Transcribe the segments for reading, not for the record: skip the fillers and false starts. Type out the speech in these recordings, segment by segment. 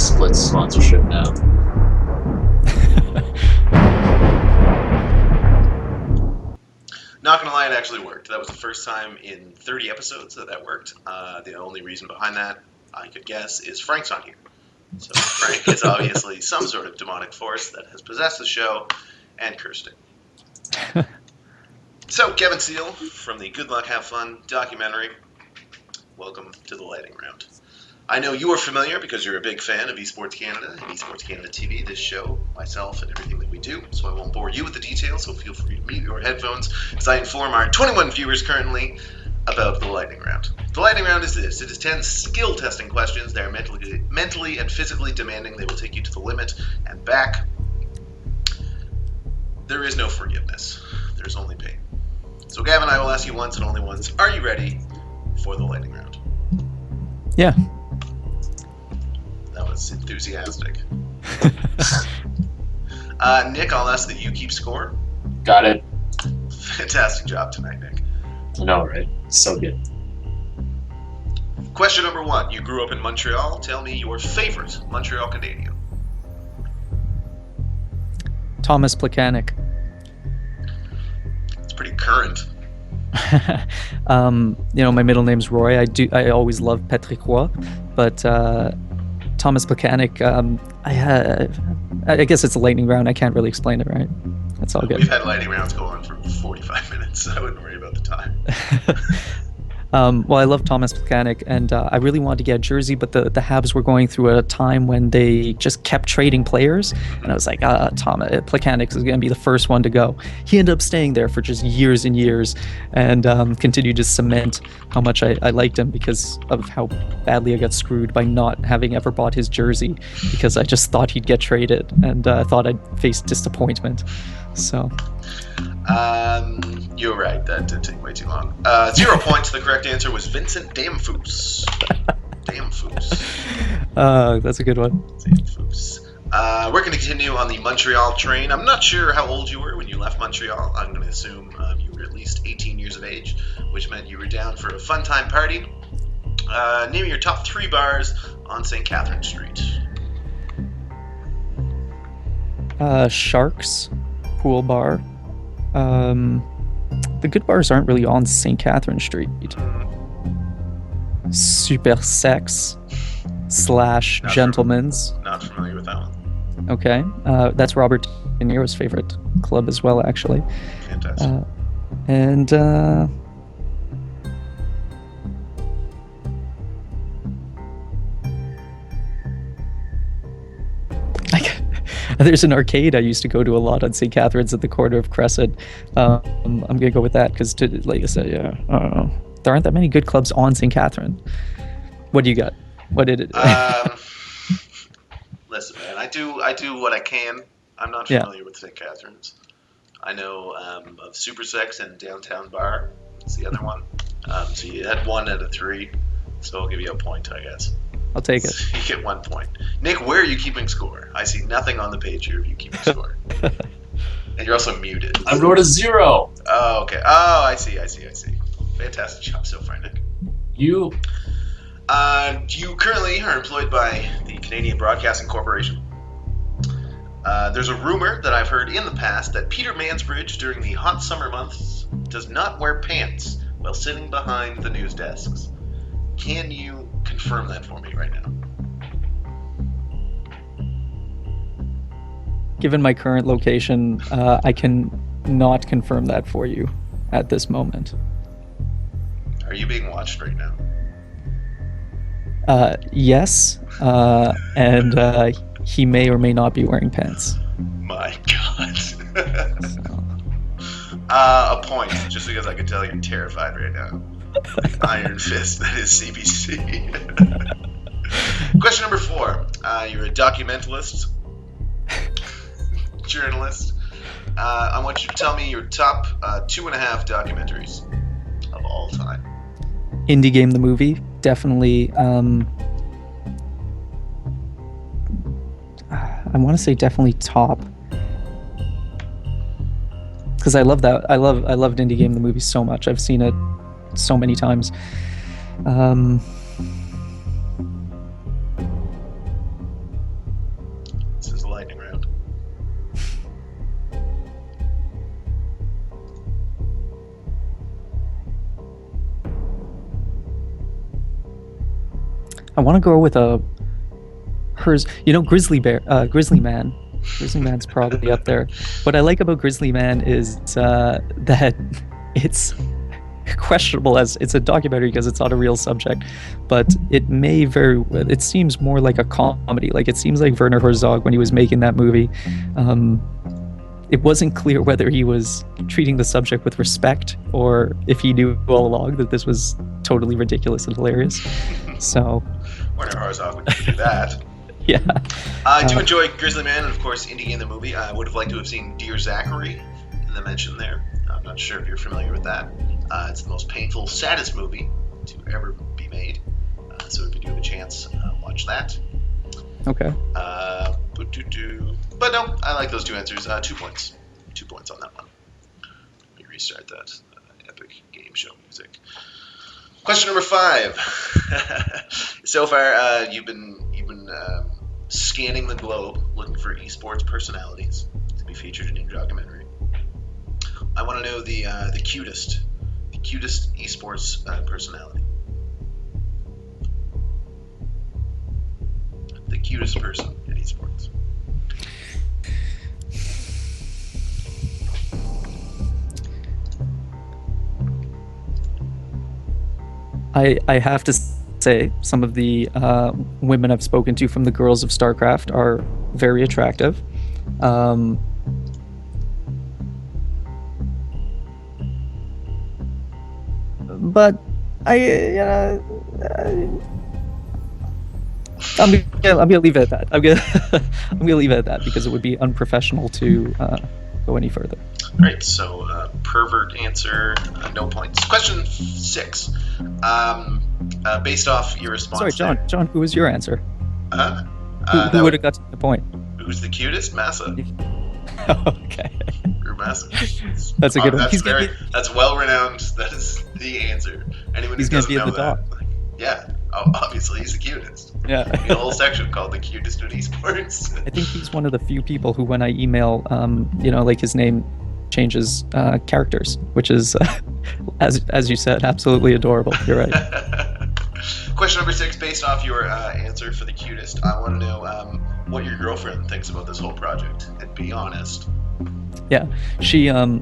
split sponsorship now. Not gonna lie, it actually worked. That was the first time in 30 episodes that worked. The only reason behind that, I could guess, is Frank's on here. So Frank is obviously some sort of demonic force that has possessed the show and cursed it. So, Kevin Seal from the Good Luck Have Fun documentary, welcome to the lightning round. I know you are familiar because you're a big fan of Esports Canada and Esports Canada TV, this show, myself, and everything that we do, so I won't bore you with the details, so feel free to mute your headphones as I inform our 21 viewers currently about the lightning round. The lightning round is this. It is 10 skill testing questions. They are mentally and physically demanding. They will take you to the limit and back. There is no forgiveness. There's only pain. So, Gavin, I will ask you once and only once. Are you ready for the lightning round? Yeah. That was enthusiastic. Nick, I'll ask that you keep score. Got it. Fantastic job tonight, Nick. I know, right? So good. Question number 1. You grew up in Montreal. Tell me your favorite Montreal Canadian. Thomas Plekanec. It's pretty current. My middle name's Roy. I always loved Patrick Roy, but Thomas Plekanec, I guess it's a lightning round. I can't really explain it, right? That's all good. We've had lightning rounds go on for 45 minutes, so I wouldn't worry about the time. Well, I love Thomas Plekanec, and I really wanted to get a jersey, but the Habs were going through a time when they just kept trading players, and I was like, Thomas Plekanec is going to be the first one to go. He ended up staying there for just years and years, and continued to cement how much I liked him because of how badly I got screwed by not having ever bought his jersey, because I just thought he'd get traded, and I thought I'd face disappointment. So... You're right. That did take way too long. 0 points. The correct answer was Vincent Damphousse. Damphousse. That's a good one. Damphousse. We're going to continue on the Montreal train. I'm not sure how old you were when you left Montreal. I'm going to assume you were at least 18 years of age, which meant you were down for a fun time party. Name your top 3 bars on St. Catherine Street. Sharks, Pool Bar. The good bars aren't really on St. Catherine Street. Super Sex / Gentleman's. Not familiar with that one. Okay. That's Robert De Niro's favorite club as well, actually. Fantastic. And there's an arcade I used to go to a lot on St. Catharines at the corner of Crescent. I'm gonna go with that because, like I said, yeah, I don't know. There aren't that many good clubs on St. Catherine. What do you got? What did it? Listen, man, I do what I can. I'm not familiar with St. Catharines. I know of Super Sex and Downtown Bar. That's the other one. So you had 1 out of 3. So I'll give you a point, I guess. I'll take it. So you get 1 point. Nick, where are you keeping score? I see nothing on the page here of you keeping score. And you're also muted. I wrote a 0. Oh, okay. Oh, I see. Fantastic job so far, Nick. You currently are employed by the Canadian Broadcasting Corporation. There's a rumor that I've heard in the past that Peter Mansbridge, during the hot summer months, does not wear pants while sitting behind the news desks. Can you confirm that for me right now? Given my current location, I can not confirm that for you at this moment. Are you being watched right now? Yes, and he may or may not be wearing pants. My God. So. A point, just because I can tell you're terrified right now. Iron fist, that is CBC. Question number 4. You're a documentalist, journalist. I want you to tell me your top 2.5 documentaries of all time. Indie Game the movie, definitely. I want to say definitely top, because I love that. I loved Indie Game the movie so much. I've seen it so many times. lightning round. I want to go with hers. Grizzly Man. Grizzly Man's probably up there. What I like about Grizzly Man is that it's questionable as it's a documentary because it's not a real subject, but it seems more like a comedy. Like it seems like Werner Herzog when he was making that movie. It wasn't clear whether he was treating the subject with respect or if he knew all along that this was totally ridiculous and hilarious. So Werner Herzog would do that. yeah. I do enjoy Grizzly Man and, of course, Indie Game the movie. I would have liked to have seen Dear Zachary in the mention there. I'm not sure if you're familiar with that. It's the most painful, saddest movie to ever be made. So if you do have a chance, watch that. Okay. But no, I like those two answers. 2 points. 2 points on that one. Let me restart that epic game show music. Question number 5. So far, you've been scanning the globe looking for esports personalities to be featured in your documentary. I want to know the cutest esports personality. The cutest person in esports. I have to say some of the women I've spoken to from the girls of StarCraft are very attractive. But I'm gonna leave it at that. I'm gonna leave it at that because it would be unprofessional to go any further. Right, so pervert answer, no points. Question 6. Based off your response. Sorry, John, who was your answer? Who would have got to the point? Who's the cutest? Massa. Okay. Or Massa. That's a good one. That's well renowned. That is the answer. Anyone who doesn't know that, yeah. Oh, obviously he's the cutest. Yeah. A whole section called the cutest in esports. I think he's one of the few people who, when I email, like his name changes characters, which is, as you said, absolutely adorable. You're right. Question number 6, based off your answer for the cutest, I want to know what your girlfriend thinks about this whole project, and be honest. Yeah, she I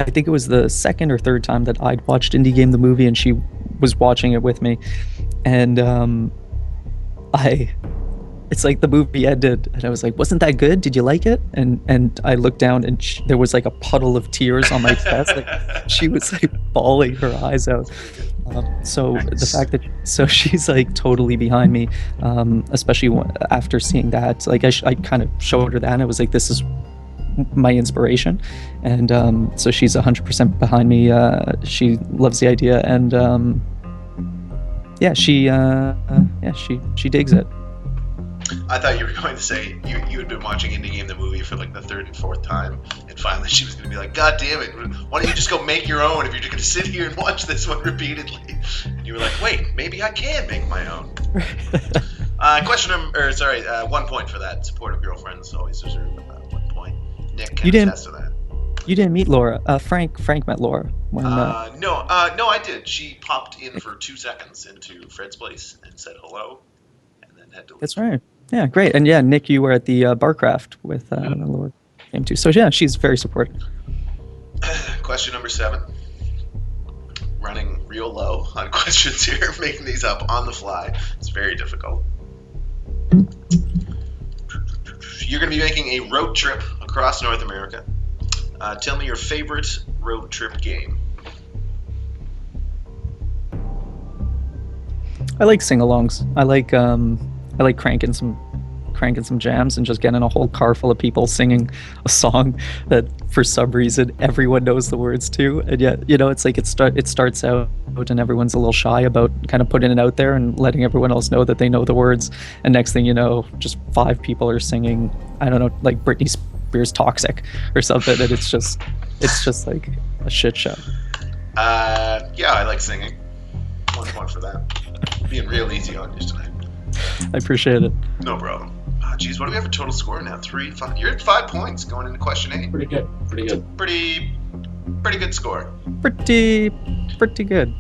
think it was the second or third time that I'd watched Indie Game the movie, and she was watching it with me, and it's like the movie ended, and I was like, "Wasn't that good? Did you like it?" And I looked down, and there was like a puddle of tears on my chest. Like she was like bawling her eyes out. So nice. The fact that she's like totally behind me, especially after seeing that. Like I kind of showed her that, and I was like, "This is my inspiration," and so she's 100% behind me. She loves the idea, and she digs it. I thought you were going to say you had been watching Indie Game the movie for like the 3rd and 4th time, and finally she was going to be like, "God damn it! Why don't you just go make your own if you're just going to sit here and watch this one repeatedly?" And you were like, "Wait, maybe I can make my own." 1 point for that. Supportive girlfriends always deserve 1 point. Nick can attest to that. You didn't meet Laura. Frank met Laura. When, no, I did. She popped in for 2 seconds into Fred's place and said hello, and then had to leave. That's right. Yeah, great. And yeah, Nick, you were at the Barcraft with Laura came too. So yeah, she's very supportive. Question number 7. Running real low on questions here, making these up on the fly. It's very difficult. You're going to be making a road trip across North America. Tell me your favorite road trip game. I like sing-alongs. I like cranking some jams and just getting a whole car full of people singing a song that for some reason everyone knows the words to, and yet it's like it starts out and everyone's a little shy about kind of putting it out there and letting everyone else know that they know the words, and next thing you know, just 5 people are singing, I don't know, like Britney Spears Toxic or something, and it's just like a shit show. Yeah, I like singing. 1 point for that. Being real easy on you tonight. I appreciate it. No problem. Geez, what do we have for total score now? 3, 5. You're at 5 points going into question 8. Pretty good. Pretty good. Pretty good score. Pretty good.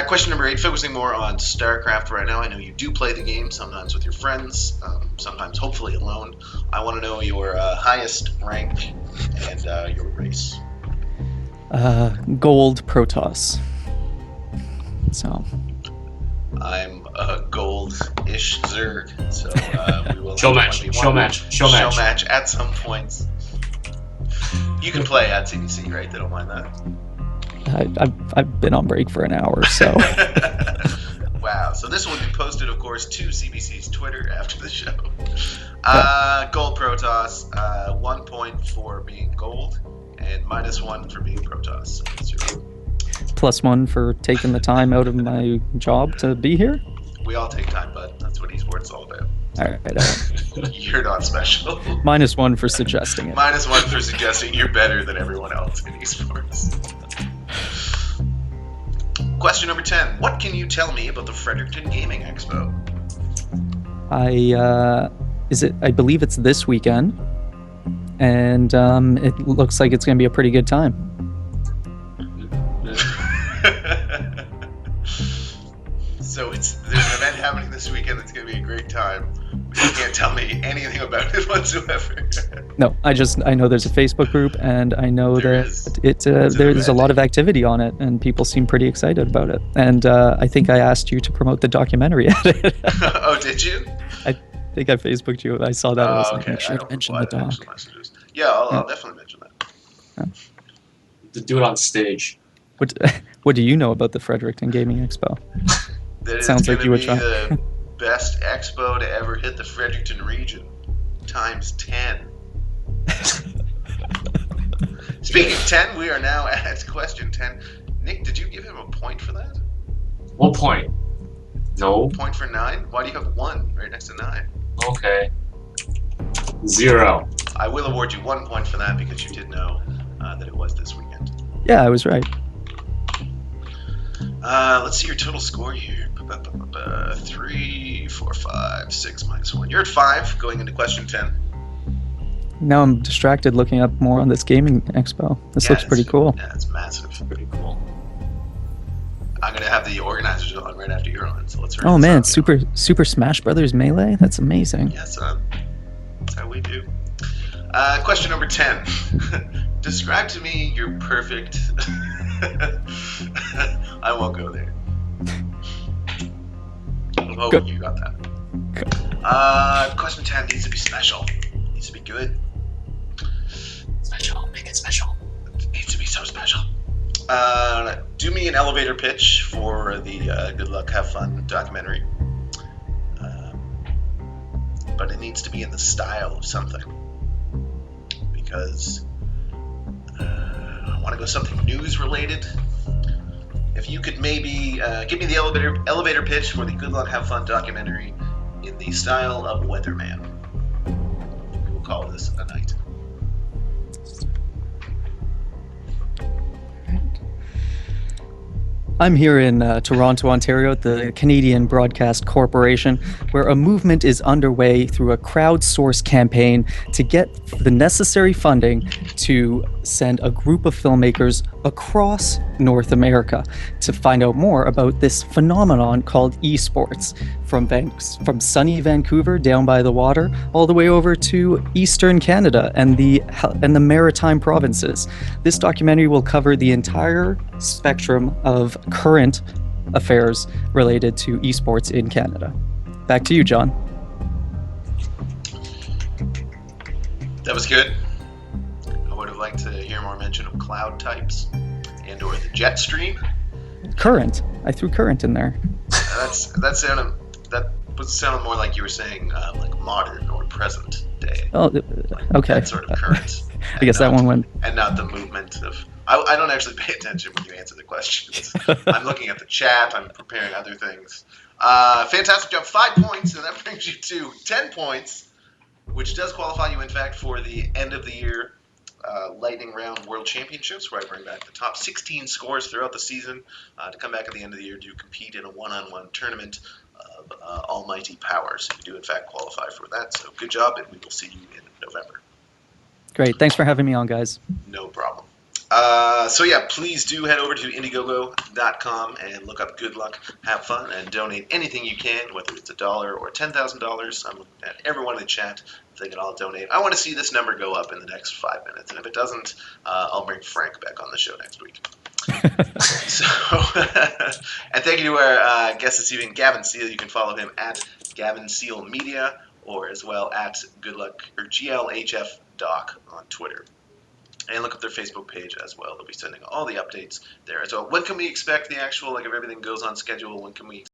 Question number 8, focusing more on StarCraft right now. I know you do play the game, sometimes with your friends, sometimes hopefully alone. I want to know your highest rank and your race. Gold Protoss. So. I'm a gold-ish Zerg, so we will Show have match. Show match. At some points. You can play at CBC, right? They don't mind that. I've been on break for an hour, so. Wow. So this will be posted, of course, to CBC's Twitter after the show. Gold Protoss, 1 point for being gold, and -1 for being Protoss. So +1 for taking the time out of my job to be here. we all take time, bud. That's what esports is all about. All right. You're not special. -1 for suggesting it. -1 for suggesting you're better than everyone else in esports. Question number 10. What can you tell me about the Fredericton Gaming Expo? I believe it's this weekend, and it looks like it's going to be a pretty good time. So there's an event happening this weekend that's going to be a great time. But you can't tell me anything about it whatsoever. No, I know there's a there's group, and I know there's a lot of activity on it, and people seem pretty excited about it. And I think I asked you to promote the documentary at it. Oh, did you? I think I Facebooked you. I saw that. I was like, Okay. make sure to mention the doc. Yeah, I'll definitely mention that. To do it on stage. What do you know about the Fredericton Gaming Expo? That Sounds like you would try. the best expo to ever hit the Fredericton region, times 10. Speaking of 10, we are now at question 10. Nick, did you give him a point for that? What point? No. Point for 9? Why do you have 1 right next to 9? Okay. 0. I will award you 1 point for that because you did know that it was this weekend. Yeah, I was right. Let's see your total score here. 3, 4, 5, 6 -1. You're at 5 going into question 10. Now I'm distracted looking up more on this gaming expo. This looks pretty cool. Yeah, it's massive. Pretty cool. I'm gonna have the organizers on right after you're on, so let's hurry Oh this man, up. Super Smash Brothers Melee? That's amazing. Yes, that's how we do. Question number 10. Describe to me your perfect... I won't go there. I'm hoping you got that. Question 10 needs to be special. Needs to be good. Special. Make it special. It needs to be so special. Do me an elevator pitch for the Good Luck, Have Fun documentary. But it needs to be in the style of something. Because I want to go something news related. If you could maybe give me the elevator pitch for the Good Luck, Have Fun documentary in the style of Weatherman. We will call this a night. I'm here in Toronto, Ontario, at the Canadian Broadcast Corporation, where a movement is underway through a crowdsourced campaign to get the necessary funding to send a group of filmmakers across North America to find out more about this phenomenon called esports, from sunny Vancouver down by the water all the way over to Eastern Canada and the maritime provinces. This documentary will cover the entire spectrum of current affairs related to esports in Canada. Back to you, John. That was good. I would have liked to hear more mention of cloud types and or the jet stream. Current. I threw current in there. That was sounding more like you were saying like modern or present day. Oh, okay. That sort of current. I guess that one went. And not the movement of. I don't actually pay attention when you answer the questions. I'm looking at the chat. I'm preparing other things. Fantastic job. 5 points, and that brings you to 10 points, which does qualify you, in fact, for the end of the year Lightning Round World Championships, where I bring back the top 16 scores throughout the season to come back at the end of the year to compete in a one-on-one tournament almighty power. So you do in fact qualify for that. So good job, and we will see you in November. Great. Thanks for having me on, guys. No problem. So yeah, please do head over to Indiegogo.com and look up Good Luck, have fun, and donate anything you can, whether it's $1 or $10,000. I'm looking at everyone in the chat if they can all donate. I want to see this number go up in the next 5 minutes, and if it doesn't, I'll bring Frank back on the show next week. So, and thank you to our guest this evening, Gavin Seal. You can follow him at Gavin Seal Media, or as well at Good Luck or GLHF Doc on Twitter. And look up their Facebook page as well. They'll be sending all the updates there. So when can we expect the actual, like if everything goes on schedule, when can we